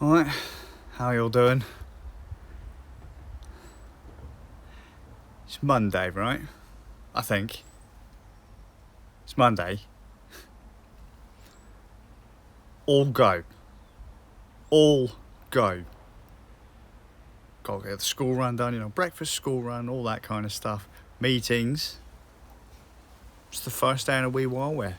Alright, how are you all doing? It's Monday, right? I think. It's Monday. All go. All go. Gotta get the school run done, breakfast, school run, all that kind of stuff. Meetings. It's the first day in a wee while where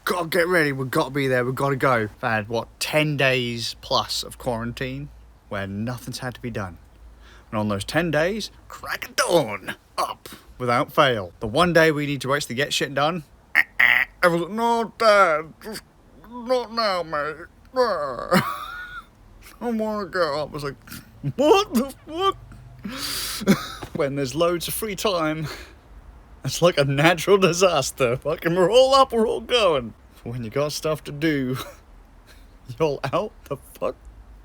gotta get ready, we've got to be there, we've got to go. I've had, 10 days plus of quarantine where nothing's had to be done. And on those 10 days, crack of dawn, up, without fail. The one day we need to actually get shit done, everyone's like, no, Dad, just not now, mate. I want to go. I was like, what the fuck? When there's loads of free time, it's like a natural disaster. Fucking we're all up, we're all going. When you got stuff to do, you're out the fuck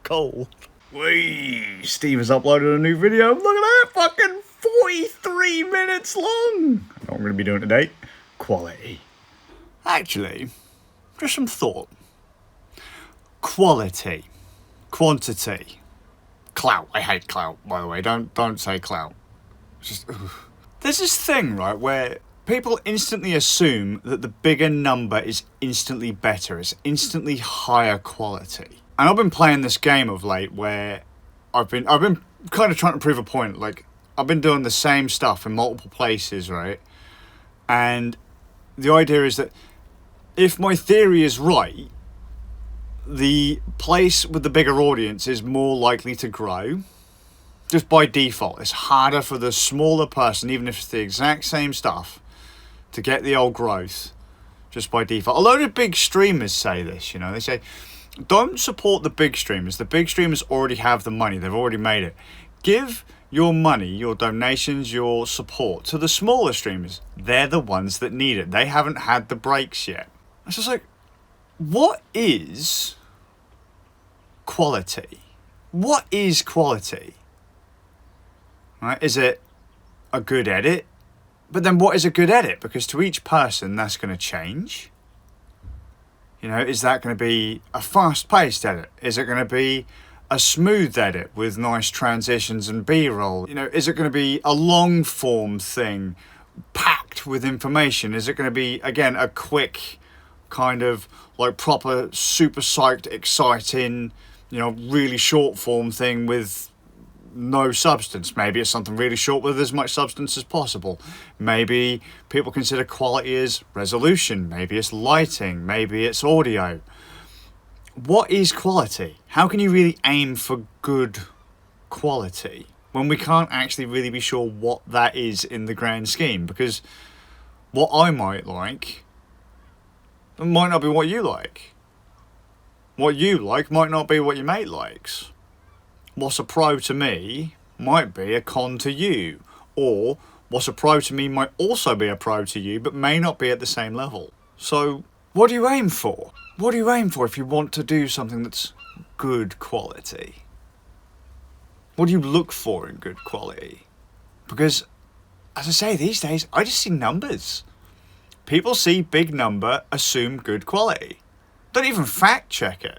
cold. Whee! Steve has uploaded a new video. Look at that! Fucking 43 minutes long! What I'm going to be doing today? Quality. Actually, just some thought. Quality. Quantity. Clout. I hate clout, by the way. Don't say clout. It's just... There's this thing, right, where people instantly assume that the bigger number is instantly better. It's instantly higher quality. And I've been playing this game of late where I've been kind of trying to prove a point. Like, I've been doing the same stuff in multiple places, right? And the idea is that if my theory is right, the place with the bigger audience is more likely to grow. Just by default. It's harder for the smaller person, even if it's the exact same stuff, to get the old growth. Just by default. A load of big streamers say this, They say, don't support the big streamers. The big streamers already have the money. They've already made it. Give your money, your donations, your support to the smaller streamers. They're the ones that need it. They haven't had the breaks yet. It's just like, what is quality? What is quality? Right? Is it a good edit? But then what is a good edit? Because to each person, that's going to change. Is that going to be a fast-paced edit? Is it going to be a smooth edit with nice transitions and B-roll? Is it going to be a long-form thing packed with information? Is it going to be, again, a quick kind of like proper super psyched, exciting, really short-form thing with no substance? Maybe it's something really short with as much substance as possible. Maybe people consider quality as resolution. Maybe it's lighting. Maybe it's audio. What is quality? How can you really aim for good quality when we can't actually really be sure what that is in the grand scheme? Because what I might like might not be what you like. What you like might not be what your mate likes. What's a pro to me might be a con to you. Or what's a pro to me might also be a pro to you, but may not be at the same level. So what do you aim for? What do you aim for if you want to do something that's good quality? What do you look for in good quality? Because, as I say, these days, I just see numbers. People see big number, assume good quality. Don't even fact check it.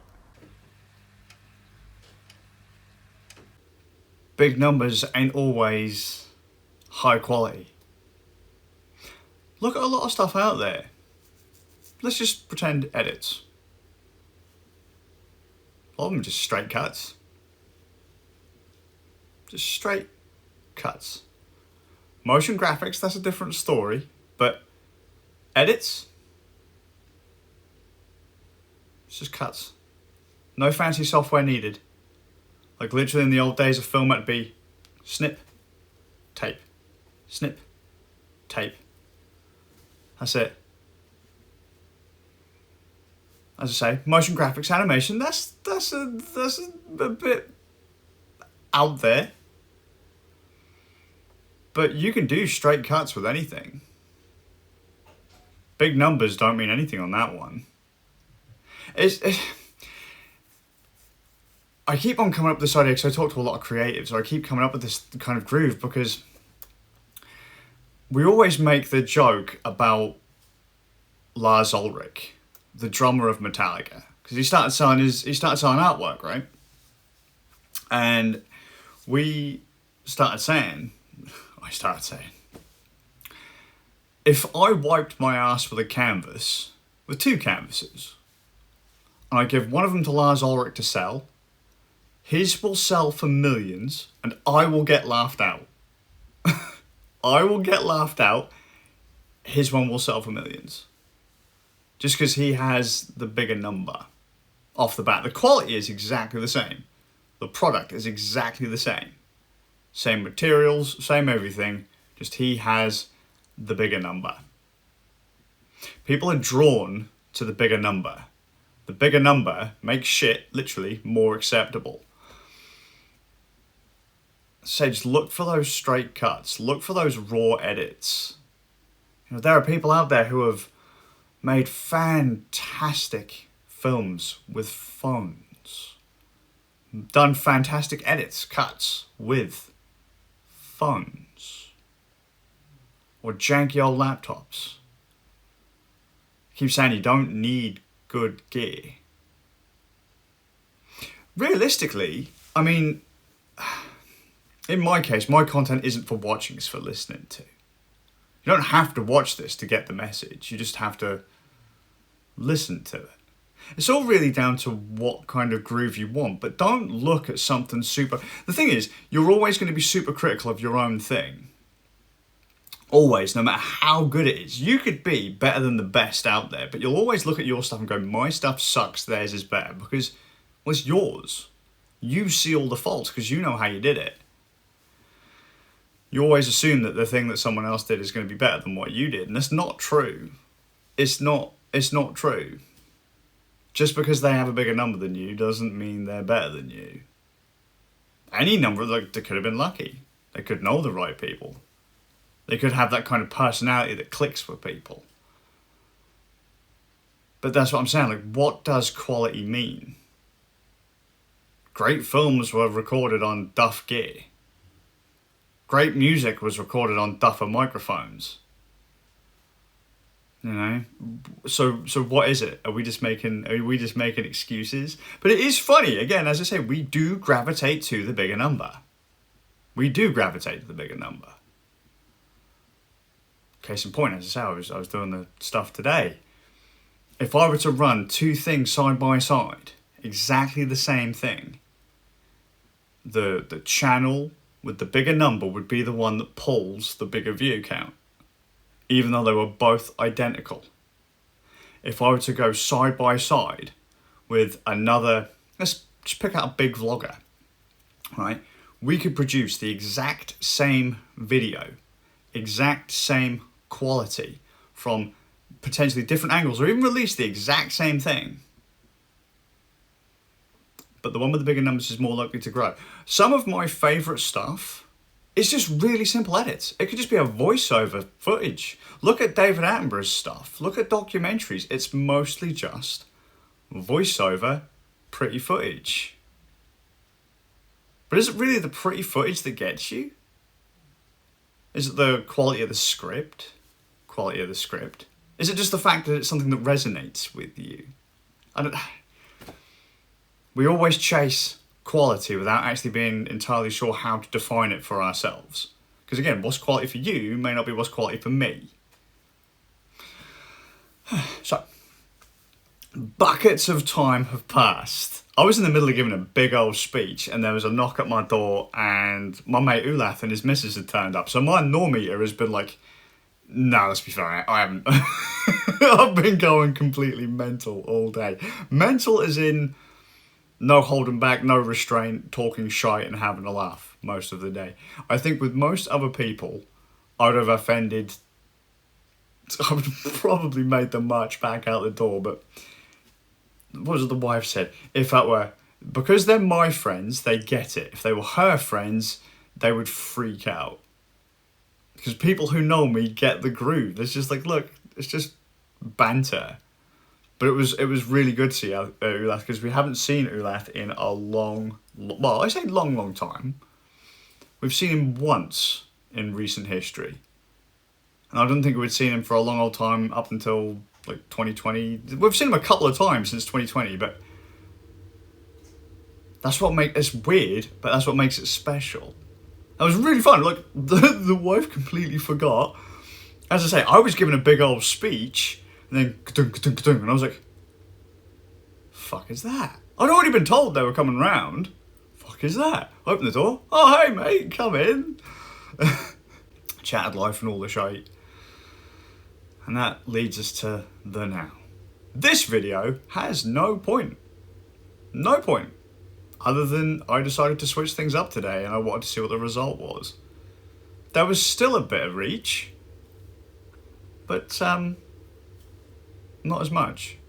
Big numbers ain't always high quality. Look at a lot of stuff out there. Let's just pretend edits. A lot of them are just straight cuts. Just straight cuts. Motion graphics, that's a different story. But edits, it's just cuts. No fancy software needed. Like literally in the old days of film, it'd be snip, tape, snip, tape. That's it. As I say, motion graphics, animation, that's a bit out there. But you can do straight cuts with anything. Big numbers don't mean anything on that one. I keep on coming up with this idea because I talk to a lot of creatives, so I keep coming up with this kind of groove because we always make the joke about Lars Ulrich, the drummer of Metallica, because he started selling artwork, right? And I started saying, if I wiped my ass with two canvases, and I give one of them to Lars Ulrich to sell, his will sell for millions, and I will get laughed out. I will get laughed out. His one will sell for millions. Just because he has the bigger number off the bat. The quality is exactly the same. The product is exactly the same. Same materials, same everything. Just he has the bigger number. People are drawn to the bigger number. The bigger number makes shit, literally, more acceptable. So just look for those straight cuts. Look for those raw edits. You know, there are people out there who have made fantastic films with phones. Done fantastic edits, cuts with phones. Or janky old laptops. I keep saying you don't need good gear. Realistically, I mean, in my case, my content isn't for watching, it's for listening to. You don't have to watch this to get the message. You just have to listen to it. It's all really down to what kind of groove you want, but don't look at something super... The thing is, you're always going to be super critical of your own thing. Always, no matter how good it is. You could be better than the best out there, but you'll always look at your stuff and go, my stuff sucks, theirs is better, because, well, it's yours. You see all the faults because you know how you did it. You always assume that the thing that someone else did is going to be better than what you did, and that's not true. It's not true. Just because they have a bigger number than you doesn't mean they're better than you. Any number, like, they could have been lucky. They could know the right people. They could have that kind of personality that clicks with people. But that's what I'm saying, like, what does quality mean? Great films were recorded on Duff gear. Great music was recorded on Duffer microphones. You know, so what is it? Are we just making excuses? But it is funny, again, as I say, we do gravitate to the bigger number. We do gravitate to the bigger number. Case in point, as I say, I was doing the stuff today. If I were to run two things side by side, exactly the same thing, the channel with the bigger number would be the one that pulls the bigger view count, even though they were both identical. If I were to go side by side with another, let's just pick out a big vlogger, right? We could produce the exact same video, exact same quality from potentially different angles, or even release the exact same thing. But the one with the bigger numbers is more likely to grow. Some of my favourite stuff is just really simple edits. It could just be a voiceover footage. Look at David Attenborough's stuff. Look at documentaries. It's mostly just voiceover, pretty footage. But is it really the pretty footage that gets you? Is it the quality of the script? Is it just the fact that it's something that resonates with you? We always chase quality without actually being entirely sure how to define it for ourselves. Because again, what's quality for you may not be what's quality for me. So, buckets of time have passed. I was in the middle of giving a big old speech and there was a knock at my door and my mate Ulath and his missus had turned up. So my norm meter has been like, no, let's be fair, I haven't. I've been going completely mental all day. Mental as in no holding back, no restraint, talking shite and having a laugh most of the day. I think with most other people, I would have offended, I would have probably made them march back out the door, but what was it the wife said? If that were, because they're my friends, they get it. If they were her friends, they would freak out. Because people who know me get the groove. It's just like, look, it's just banter. But it was really good to see Ulath, because we haven't seen Ulath in a long time. We've seen him once in recent history. And I don't think we'd seen him for a long old time up until like 2020. We've seen him a couple of times since 2020, but That's what makes it's weird, but that's what makes it special. That was really fun. Like the wife completely forgot. As I say, I was giving a big old speech, and then and I was like, "Fuck is that?" I'd already been told they were coming round. Fuck is that? Open the door. Oh hey mate, come in. Chatted life and all the shite, and that leads us to the now. This video has no point. No point. Other than I decided to switch things up today and I wanted to see what the result was. There was still a bit of reach, but not as much.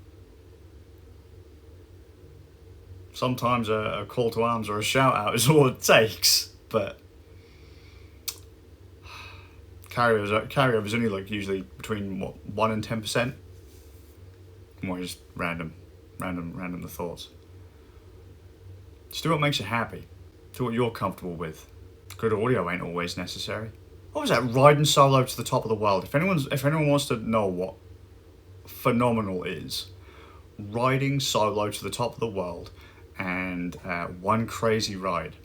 Sometimes a call to arms or a shout out is all it takes, but carryovers only like usually between what 1 and 10%. More just random the thoughts. Just do what makes you happy. Do what you're comfortable with. Good audio ain't always necessary. What was that? Riding solo to the top of the world. If anyone wants to know what phenomenal is, riding solo to the top of the world and one crazy ride.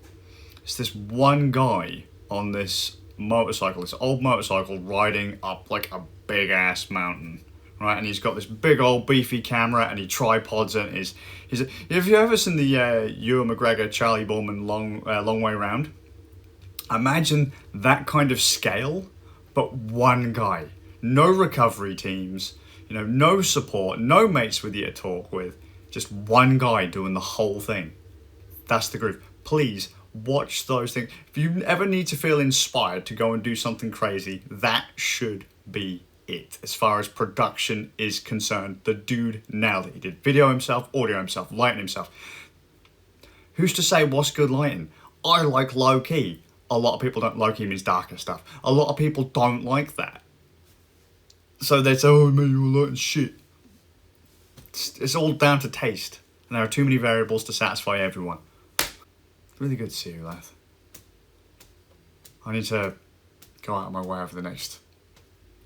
It's this one guy on this motorcycle, this old motorcycle, riding up like a big ass mountain. Right, and he's got this big old beefy camera, and he tripods it. Have you ever seen the Ewan McGregor, Charlie Borman long way round? Imagine that kind of scale, but one guy, no recovery teams, no support, no mates with you to talk with, just one guy doing the whole thing. That's the groove. Please watch those things. If you ever need to feel inspired to go and do something crazy, that should be it. As far as production is concerned, the dude nailed it. He did video himself, audio himself, lighting himself. Who's to say what's good lighting? I like low key. A lot of people don't. Low key means darker stuff. A lot of people don't like that. So they say, oh man, you're lighting shit. It's all down to taste. And there are too many variables to satisfy everyone. Really good to see you, Lath. I need to go out of my way over the next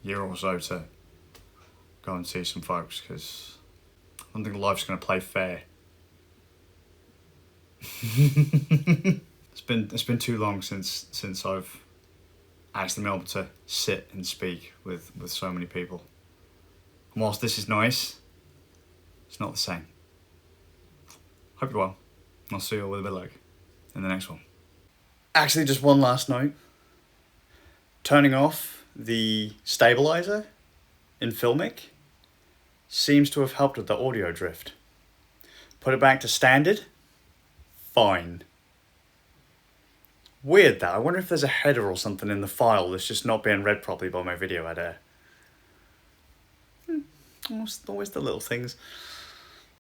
year or so to go and see some folks, because I don't think life's going to play fair. It's been too long since I've actually been able to sit and speak with so many people. And whilst this is nice, it's not the same. Hope you're well. I'll see you all with a bit of luck in the next one. Actually, just one last note. Turning off the stabilizer in Filmic seems to have helped with the audio drift. Put it back to standard, fine. Weird that. I wonder if there's a header or something in the file that's just not being read properly by my video editor. Always the little things.